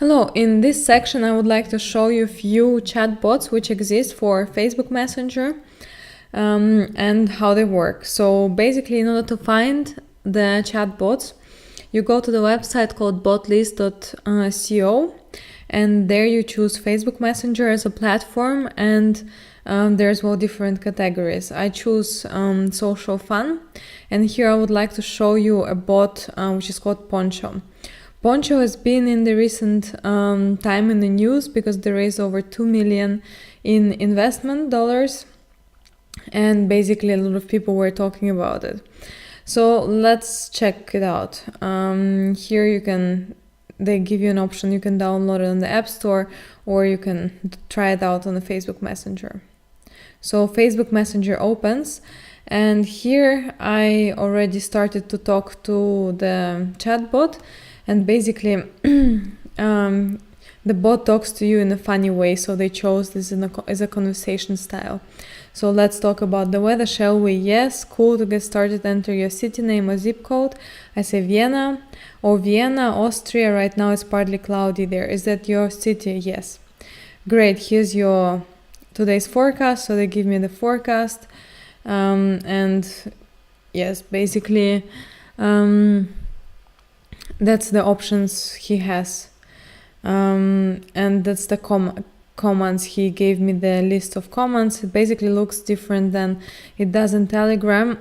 Hello, in this section I would like to show you a few chatbots which exist for Facebook Messenger and how they work. So basically, in order to find the chatbots, you go to the website called botlist.co and there you choose Facebook Messenger as a platform, and there's different categories. I choose social fun, and here I would like to show you a bot which is called Poncho. Poncho has been in the recent time in the news because they raised over 2 million in investment dollars, and basically a lot of people were talking about it. So let's check it out. Here they give you an option. You can download it on the App Store, or you can try it out on the Facebook Messenger. So Facebook Messenger opens, and here I already started to talk to the chatbot. And basically, the bot talks to you in a funny way, so they chose this as a conversation style. So let's talk about the weather, shall we? Yes, cool. To get started, enter your city name or zip code. I say Vienna, or Vienna, Austria. Right now it's partly cloudy there. Is that your city? Yes. Great, here's your today's forecast. So they give me the forecast. And yes, basically... that's the options he has, and that's the commands. He gave me the list of commands. It basically looks different than it does in Telegram,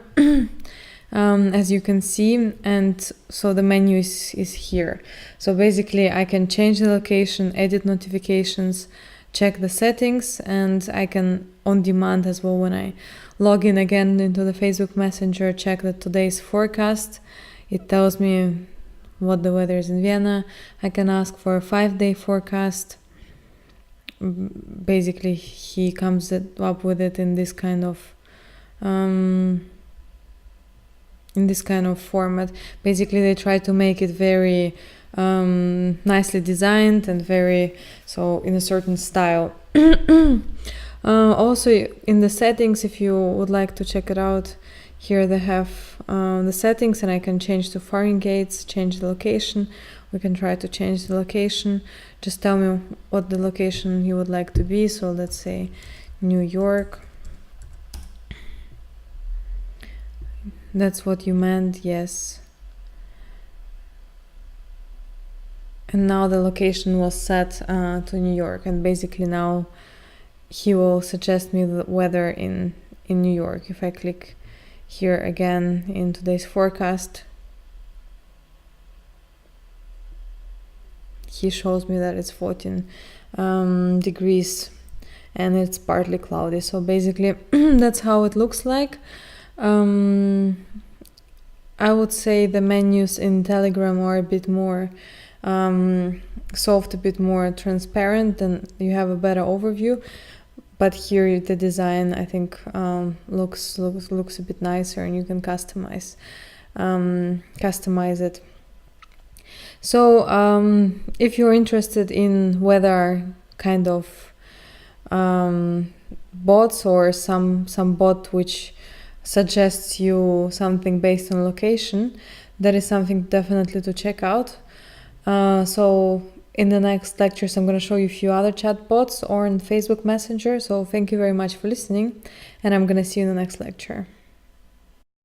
as you can see, and so the menu is here. So basically I can change the location, edit notifications, check the settings, and I can on demand as well, when I log in again into the Facebook Messenger, check the today's forecast. It tells me what the weather is in Vienna. I can ask for a 5-day forecast. Basically, he comes up with it in this kind of format. Basically, they try to make it very nicely designed and so in a certain style. Also, in the settings, if you would like to check it out, here they have the settings, and I can change to Fahrenheit, change the location. We can try to change the location. Just tell me what the location you would like to be. So let's say New York. That's what you meant, yes. And now the location was set to New York, and basically now he will suggest me the weather in New York. If I click here again in today's forecast, he shows me that it's 14 degrees and it's partly cloudy. So basically that's how it looks like. I would say the menus in Telegram are a bit more soft, a bit more transparent, and you have a better overview. But here the design, I think, looks a bit nicer, and you can customize it. So if you're interested in weather kind of bots, or some bot which suggests you something based on location, that is something definitely to check out. So in the next lectures, I'm going to show you a few other chatbots or in Facebook Messenger. So thank you very much for listening, and I'm going to see you in the next lecture.